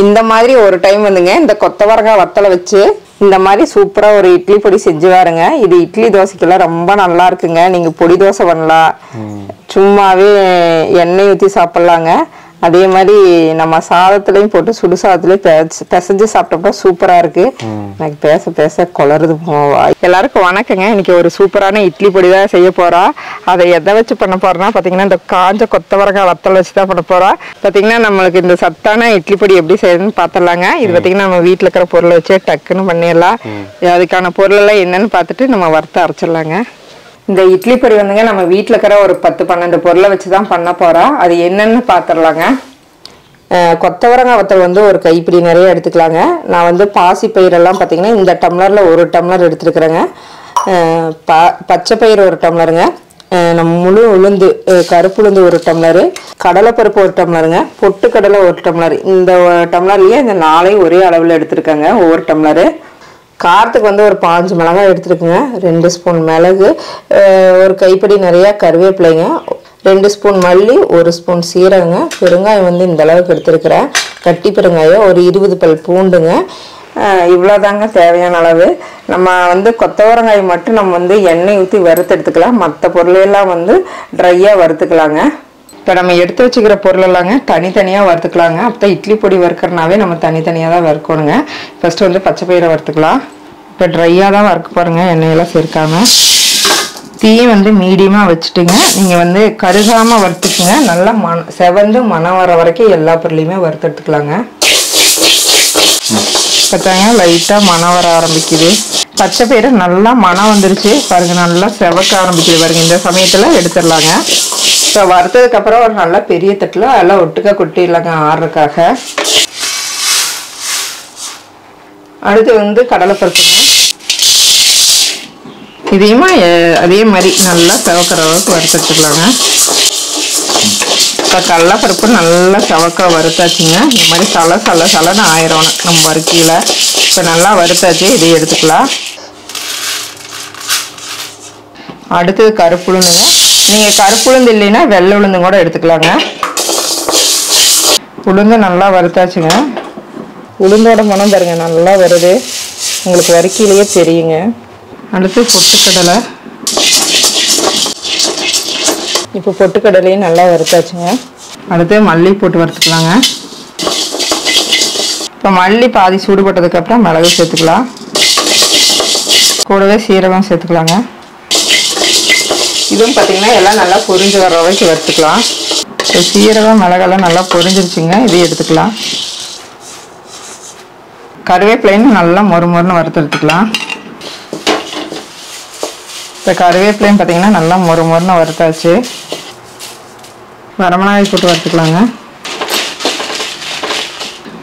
இந்த மாதிரி ஒரு டைம் வந்துங்க இந்த கொத்தவரங்காய் வத்தலை வச்சு இந்த மாதிரி சூப்பரா ஒரு இட்லி பொடி செஞ்சு பாருங்க. இது இட்லி தோசைக்கெல்லாம் ரொம்ப நல்லா இருக்குங்க. நீங்க பொடி தோசை பண்ணலாம், சும்மாவே எண்ணெய் ஊற்றி சாப்பிட்லாங்க. அதே மாதிரி நம்ம சாதத்துலையும் போட்டு சுடு சாதத்துலையும் பிசைஞ்சு சாப்பிட்டோம்னா சூப்பரா இருக்கு. எனக்கு பேச பேச குளருது போவா. எல்லாருக்கும் வணக்கங்க. இன்னைக்கு ஒரு சூப்பரான இட்லி பொடி தான் செய்ய போறோம். அதை எதை வச்சு பண்ண போறோம்னா பாத்தீங்கன்னா இந்த காஞ்ச கொத்தவரங்காய் வத்தல் வச்சு தான் பண்ண போறோம். பாத்தீங்கன்னா நம்மளுக்கு இந்த சத்தான இட்லி பொடி எப்படி செய்யணும்னு பாத்திரலாங்க. இது பாத்தீங்கன்னா நம்ம வீட்டுல இருக்கிற பொருளை வச்சு டக்குன்னு பண்ணிடலாம். அதுக்கான பொருள் எல்லாம் என்னன்னு பார்த்துட்டு நம்ம வறுத்து அரைச்சிடலாங்க. இந்த இட்லி பொடி வந்துங்க நம்ம வீட்டில் இருக்கிற ஒரு 10-12 பொருளை வச்சு தான் பண்ண போகிறோம். அது என்னென்னு பார்த்துடலாங்க. கொத்தவரங்காய் வத்தல் வந்து ஒரு கைப்பிடி நிறைய எடுத்துக்கலாங்க. நான் வந்து பாசி பயிரெல்லாம் பார்த்தீங்கன்னா இந்த டம்ளரில் 1 டம்ளர் எடுத்துருக்குறேங்க. பச்சை பயிர் 1 டம்ளருங்க, நம்ம முழு உளுந்து கருப்பு உளுந்து 1 டம்ளரு, கடலைப்பருப்பு 1 டம்ளருங்க, பொட்டுக்கடலை 1 டம்ளர். இந்த டம்ளர்லேயே இந்த 4 ஒரே அளவில் எடுத்துருக்காங்க ஒவ்வொரு டம்ளரு. காரத்துக்கு வந்து ஒரு 5 மிளகாய் எடுத்துருக்குங்க, 2 ஸ்பூன் மிளகு, ஒரு கைப்பிடி நிறையா கருவேப்பிலைங்க, 2 ஸ்பூன் மல்லி, 1 ஸ்பூன் சீரகங்க, பெருங்காயம் வந்து இந்த அளவுக்கு எடுத்துருக்கிறேன், கட்டி பெருங்காயம், ஒரு 20 பல் பூண்டுங்க. இவ்வளோதாங்க தேவையான அளவு. நம்ம வந்து கொத்தவரங்காய் மட்டும் நம்ம வந்து எண்ணெய் ஊற்றி வறுத்து எடுத்துக்கலாம். மற்ற பொருளெல்லாம் வந்து ட்ரையாக வறுத்துக்கலாங்க. இப்போ நம்ம எடுத்து வச்சுக்கிற பொருள் எல்லாங்க தனித்தனியாக வறுத்துக்கலாங்க. அப்போ இட்லி பொடி வறுக்கிறனாவே நம்ம தனித்தனியாக தான் வறுக்கணுங்க. ஃபஸ்ட்டு வந்து பச்சை பயிரை வறுத்துக்கலாம். இப்போ ட்ரையாக தான் வறுக்க பாருங்கள், எண்ணெயெல்லாம் சேர்க்காமல். தீ வந்து மீடியமாக வச்சுட்டுங்க. நீங்கள் வந்து கருகாமல் வறுத்துக்குங்க. நல்லா செவந்து மணம் வர வரைக்கும் எல்லா பொருளையுமே வறுத்து எடுத்துக்கலாங்க. பார்த்தாங்க லைட்டாக மணம் வர ஆரம்பிக்குது. பச்சை பயிரை நல்லா மணம் வந்துருச்சு பாருங்கள், நல்லா செவக்க ஆரம்பிக்குது பாருங்கள். இந்த சமயத்தில் எடுத்துடலாங்க. இப்போ வறுத்ததுக்கப்புறம் ஒரு நல்லா பெரிய தட்டில் எல்லாம் ஒட்டுக்கா கொட்டிடலாங்க ஆறுறதுக்காக. அடுத்து வந்து கடலைப்பருப்புங்க. இதையுமா அதே மாதிரி நல்லா செவக்கிற அளவுக்கு வறுத்துட்டுக்கலாங்க. இப்போ கடலைப்பருப்பு நல்லா செவக்க வறுத்தாச்சுங்க. இந்த மாதிரி சலன்னு ஆயிரும் நம்ம வறுக்கையில். இப்போ நல்லா வறுத்தாச்சு, இதையும் எடுத்துக்கலாம். அடுத்தது கருப்பு உளுந்துங்க. நீங்கள் கருப்பு உளுந்து இல்லைன்னா வெள்ளை உளுந்து கூட எடுத்துக்கலாங்க. உளுந்து நல்லா வறுத்தாச்சுங்க. உளுந்தோட மனம் பாருங்க நல்லா வருது, உங்களுக்கு வறுக்கையிலேயே தெரியுங்க. அடுத்து பொட்டுக்கடலை. இப்போ பொட்டுக்கடலையும் நல்லா வறுத்தாச்சுங்க. அடுத்து மல்லி போட்டு வறுத்துக்கலாங்க. இப்போ மல்லி பாதி சூடுபட்டதுக்கப்புறம் மிளகு சேர்த்துக்கலாம். கூடவே சீரகம் சேர்த்துக்கலாங்க. இதுவும் பார்த்தீங்கன்னா எல்லாம் நல்லா பொரிஞ்சு வர வரைக்கும் வறுத்துக்கலாம். இப்போ சீரகம் மிளகெல்லாம் நல்லா பொரிஞ்சிருச்சுங்க, இதையும் எடுத்துக்கலாம். கருவேப்பிலையும் நல்லா மொறுமொறுன்னு வறுத்து எடுத்துக்கலாம். இப்போ கருவேப்பிலையும் பார்த்தீங்கன்னா நல்லா மொறுமொறுன்னு வறுத்தாச்சு. வரமிளகாய் போட்டு வறுத்துக்கலாங்க.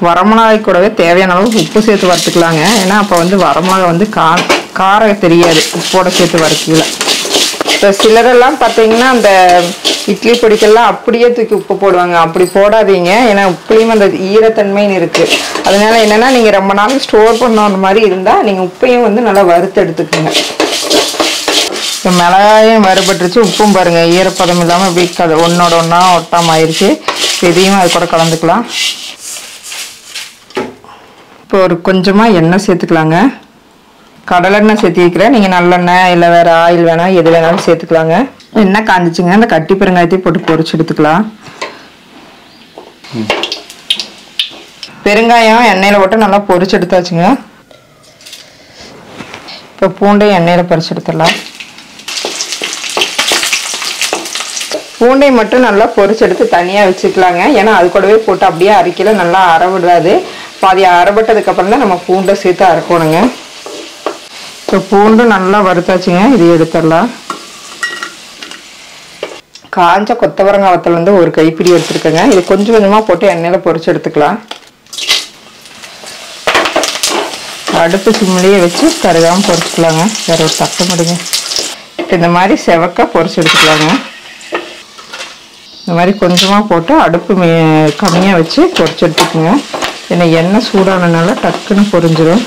வரமிளகாய் கூடவே தேவையான அளவு உப்பு சேர்த்து வறுத்துக்கலாங்க. ஏன்னா அப்போ வந்து வரமிளகாய் வந்து காரம் தெரியாது உப்போட சேர்த்து வறுக்கல. இப்போ சிலரெல்லாம் பார்த்தீங்கன்னா அந்த இட்லி பொடிக்கெல்லாம் அப்படியே தூக்கி உப்பு போடுவாங்க. அப்படி போடாதீங்க, ஏன்னா உப்புலேயும் அந்த ஈரத்தன்மைன்னு இருக்குது. அதனால என்னென்னா நீங்கள் ரொம்ப நாள் ஸ்டோர் பண்ண மாதிரி இருந்தால் நீங்கள் உப்பையும் வந்து நல்லா வறுத்து எடுத்துக்கோங்க. இப்போ மிளகாயும் வறுபட்டுருச்சு, உப்பும் பாருங்கள் ஈரப்பதம் இல்லாமல் அப்படி ஒன்றோட ஒன்றா ஒட்டாமல் ஆயிடுச்சு. இதையும் அது கூட கலந்துக்கலாம். இப்போ ஒரு கொஞ்சமாக எண்ணெய் சேர்த்துக்கலாங்க. கடலெண்ணெய் சேர்த்து வைக்கிறேன், நீங்கள் நல்லெண்ணெய் இல்லை வேறு ஆயில் வேணால் எது வேணாலும் சேர்த்துக்கலாங்க. எண்ணெய் காஞ்சிச்சுங்க, அந்த கட்டி பெருங்காயத்தையும் போட்டு பொரிச்சு எடுத்துக்கலாம். பெருங்காயம் எண்ணெயில் போட்டு நல்லா பொரிச்சு எடுத்தாச்சுங்க. இப்போ பூண்டையும் எண்ணெயில் பொரிச்சு எடுத்துடலாம். பூண்டை மட்டும் நல்லா பொரிச்சு எடுத்து தனியாக வச்சுக்கலாங்க. ஏன்னா அது கூடவே போட்டு அப்படியே அரைக்கல, நல்லா அரைவிடாது. பாதி அரைப்பட்டதுக்கப்புறம் தான் நம்ம பூண்டை சேர்த்து அரைக்கணுங்க. இப்போ பூண்டு நல்லா வறுத்தாச்சுங்க, இது எடுத்துடலாம். காஞ்ச கொத்தவரங்காய் வத்தல் வந்து ஒரு கைப்பிடி எடுத்துருக்கேங்க. இது கொஞ்சம் கொஞ்சமாக போட்டு எண்ணெயில் பொரிச்சு எடுத்துக்கலாம். அடுப்பு சிம்மிலேயே வச்சு கருகாமல் பொரிச்சுக்கலாங்க. வேறு ஒரு தட்டை முடிங்க. இந்த மாதிரி செவக்க பொரிச்சு எடுத்துக்கலாங்க. இந்த மாதிரி கொஞ்சமாக போட்டு அடுப்பு கம்மியாக வச்சு பொரிச்சு எடுத்துக்கோங்க. ஏன்னா எண்ணெய் சூடானதுனால டக்குன்னு பொரிஞ்சிடும்.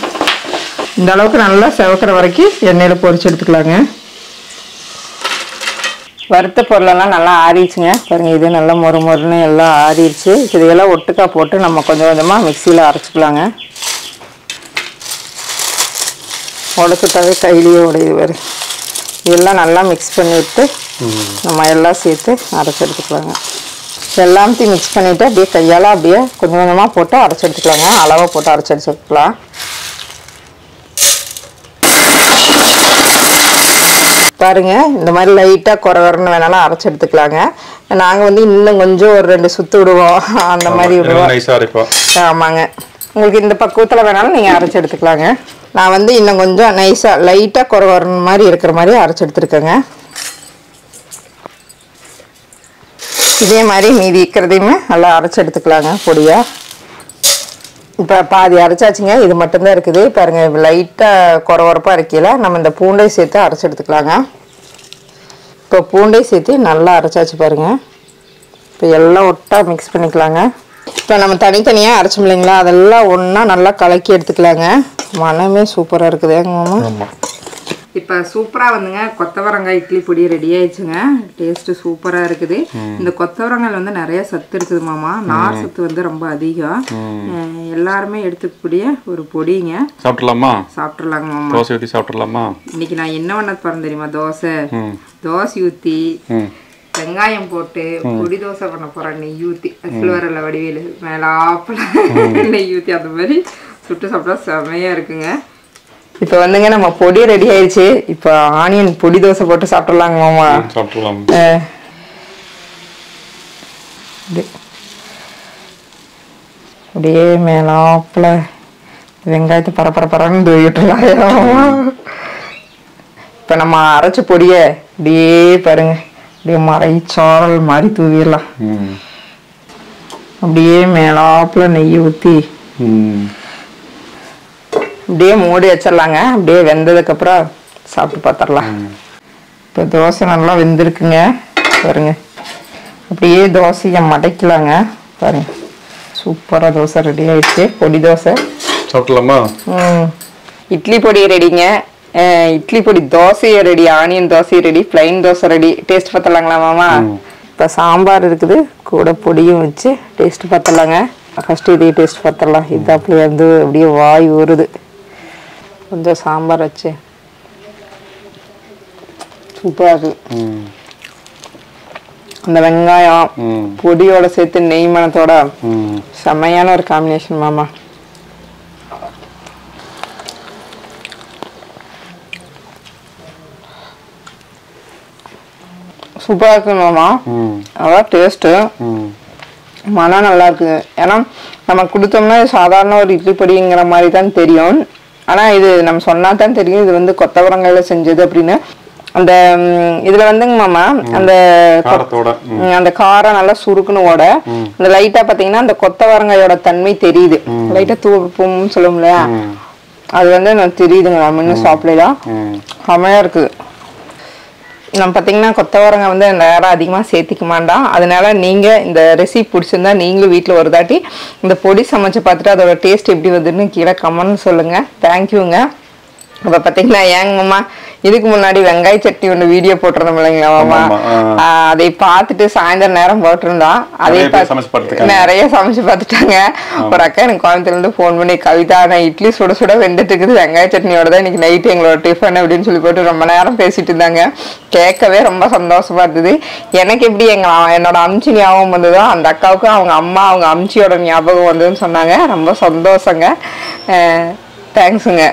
இந்த அளவுக்கு நல்லா செவக்கிற வரைக்கும் எண்ணெயில் பொரிச்சு எடுத்துக்கலாங்க. வறுத்த பொருளெல்லாம் நல்லா ஆறிடுச்சுங்க பாருங்கள். இது நல்லா மொறு மொறுன்னு எல்லாம் ஆறிடுச்சு. இதையெல்லாம் ஒட்டுக்கா போட்டு நம்ம கொஞ்சம் கொஞ்சமாக மிக்சியில் அரைச்சிக்கலாங்க. உடச்சுட்டாவே கையிலேயே உடையுது வரு. இதெல்லாம் நல்லா மிக்ஸ் பண்ணிவிட்டு நம்ம எல்லாம் சேர்த்து அரைச்சி எடுத்துக்கலாங்க. எல்லாத்தையும் மிக்ஸ் பண்ணிவிட்டு அப்படியே கையால் அப்படியே கொஞ்சம் கொஞ்சமாக போட்டு அரைச்சி எடுத்துக்கலாங்க. அளவாக போட்டு அரைச்சி எடுத்துக்கலாம். பாருங்க இந்த மாதிரி லைட்டாக குறவரன்னு வேணாலும் அரைச்சி எடுத்துக்கலாங்க. நாங்கள் வந்து இன்னும் கொஞ்சம் ஒரு 2 சுற்று விடுவோம், அந்த மாதிரி விடுவோம். ஆமாங்க, உங்களுக்கு இந்த பக்குவத்தில் வேணாலும் நீங்கள் அரைச்சி எடுத்துக்கலாங்க. நான் வந்து இன்னும் கொஞ்சம் நைஸாக லைட்டாக குறவரன்னு மாதிரி இருக்கிற மாதிரி அரைச்சி எடுத்துருக்கேங்க. இதே மாதிரி மீதி இருக்கிறதையுமே நல்லா அரைச்சி எடுத்துக்கலாங்க பொடியாக. இப்போ பாதி அரைச்சாச்சுங்க, இது மட்டும்தான் இருக்குது. பாருங்கள் லைட்டாக குறவரப்பாக இருக்கையில் நம்ம இந்த பூண்டை சேர்த்து அரைச்சி எடுத்துக்கலாங்க. இப்போ பூண்டை சேர்த்து நல்லா அரைச்சாச்சு பாருங்கள். இப்போ எல்லாம் ஒட்டா மிக்ஸ் பண்ணிக்கலாங்க. இப்போ நம்ம தனித்தனியாக அரைச்சோம் இல்லைங்களா, அதெல்லாம் ஒன்றா நல்லா கலக்கி எடுத்துக்கலாங்க. மனமே சூப்பராக இருக்குது மாமா. இப்போ சூப்பராக வந்துங்க கொத்தவரங்காய் இட்லி பொடி ரெடி ஆயிடுச்சுங்க. டேஸ்ட்டு சூப்பராக இருக்குது. இந்த கொத்தவரங்காயில் வந்து நிறைய சத்து இருக்குது மாமா. நார் சத்து வந்து ரொம்ப அதிகம். எல்லாருமே எடுத்துக்கூடிய ஒரு பொடிங்க. சாப்பிட்றலாமா? சாப்பிட்றலாங்க மாமா. தோசை ஊற்றி சாப்பிட்றலாமா? இன்னைக்கு நான் என்ன பண்ண போகிறேன் தெரியுமா? தோசை ஊற்றி வெங்காயம் போட்டு பொடி தோசை பண்ண போகிறேன். நெய் ஊற்றி சில்வரில் வடிவேலு மேலாப்பில் நெய் ஊற்றி அந்த மாதிரி சுட்டு சாப்பிட்டா செமையாக இருக்குங்க. இப்போ வந்துங்க நம்ம பொடி ரெடி ஆயிடுச்சு. இப்போ ஆனியன் பொடி தோசை போட்டு சாப்பிட்றலாங்க மாமா. சாப்பிட்றலாம். அப்படியே மேலாப்பில் வெங்காயத்தை பரப்பரப்பரன்னு தூக்கிட்டுலாம். இப்போ நம்ம அரைச்ச பொடியை அப்படியே பாருங்க, அப்படியே மறைச்சாரல் மாதிரி தூவிடலாம். அப்படியே மேலாப்பில் நெய் ஊற்றி அப்படியே மூடி வச்சிடலாங்க. அப்படியே வெந்ததுக்கப்புறம் சாப்பிட்டு பார்த்துடலாம். இப்போ தோசை நல்லா வெந்திருக்குங்க பாருங்க. அப்படியே தோசையை மடைக்கலாங்க பாருங்க. சூப்பராக தோசை ரெடி ஆயிடுச்சு. பொடி தோசை சாப்பிடலாமா? இட்லி பொடி ரெடிங்க. இட்லி பொடி தோசையை ready, onion dosa ready, plain dosa ready. Taste பார்த்துடலாங்களா மாமா? இப்போ சாம்பார் இருக்குது, கூட பொடியும் வச்சு டேஸ்ட் பார்த்துடலாங்க. ஃபஸ்ட்டு இதையே டேஸ்ட் பார்த்துடலாம். இது அப்படியே வந்து அப்படியே வாய் ஊறுது. கொஞ்சம் சாம்பார் வச்சு சூப்பராக இருக்குது. அந்த வெங்காயம் பொடியோட சேர்த்து நெய் மணத்தோட செம்மையான ஒரு காம்பினேஷன் மாமா. சூப்பராக இருக்கு மாமா. அதான் டேஸ்ட்டு மனம் நல்லா இருக்குது. ஏன்னா நம்ம கொடுத்தோம்னா சாதாரண ஒரு இட்லி பொடிங்கிற மாதிரி தான் தெரியும். ஆனால் இது நம்ம சொன்னா தான் தெரியும் இது வந்து கொத்தவரங்காயில செஞ்சது அப்படின்னு. அந்த இதுல வந்துங்க மாமா அந்த காரம் நல்லா சுருக்குன்னு ஓட அந்த லைட்டா பாத்தீங்கன்னா அந்த கொத்தவரங்காயோட தன்மை தெரியுது. லைட்டா தூப்புன்னு சொல்லுவோம் இல்லையா, அது வந்து நான் தெரியுதுங்க. நம்ம இன்னும் சாப்பிடலாம். செமையா இருக்குது. நம்ம பார்த்தீங்கன்னா கொத்தவரங்காய் வந்து நேரம் அதிகமாக சேர்த்திக்க மாட்டோம். அதனால நீங்கள் இந்த ரெசிபி பிடிச்சிருந்தா நீங்களும் வீட்டில் ஒரு தாட்டி இந்த பொடி சமைச்சு பார்த்துட்டு அதோட டேஸ்ட் எப்படி வருதுன்னு கீழே கமெண்ட் சொல்லுங்கள். தேங்க்யூங்க. இப்போ பார்த்தீங்கன்னா ஏங்க மாமா இதுக்கு முன்னாடி வெங்காய சட்னி ஒன்று வீடியோ போட்டிருந்தோம் இல்லைங்களா மாமா, அதை பார்த்துட்டு சாயந்தரம் நேரம் போட்டிருந்தோம். அதே நிறைய சமைச்சு பார்த்துட்டாங்க. ஒரு அக்கா எனக்கு கோயம்புத்தூர்லேருந்து ஃபோன் பண்ணி, கவிதா நான் இட்லி சுட சுட வெந்துட்டு இருக்குது, வெங்காய சட்னியோட தான் இன்னைக்கு நைட்டு எங்களோட டிஃபன் அப்படின்னு சொல்லி போட்டு ரொம்ப நேரம் பேசிட்டு இருந்தாங்க. கேட்கவே ரொம்ப சந்தோஷமா இருந்தது. எனக்கு எப்படி என்னோட அம்ச்சி ஞாபகம் வந்ததோ அந்த அக்காவுக்கும் அவங்க அம்மா அவங்க அம்ச்சியோட ஞாபகம் வந்ததுன்னு சொன்னாங்க. ரொம்ப சந்தோஷங்க. தேங்க்ஸுங்க.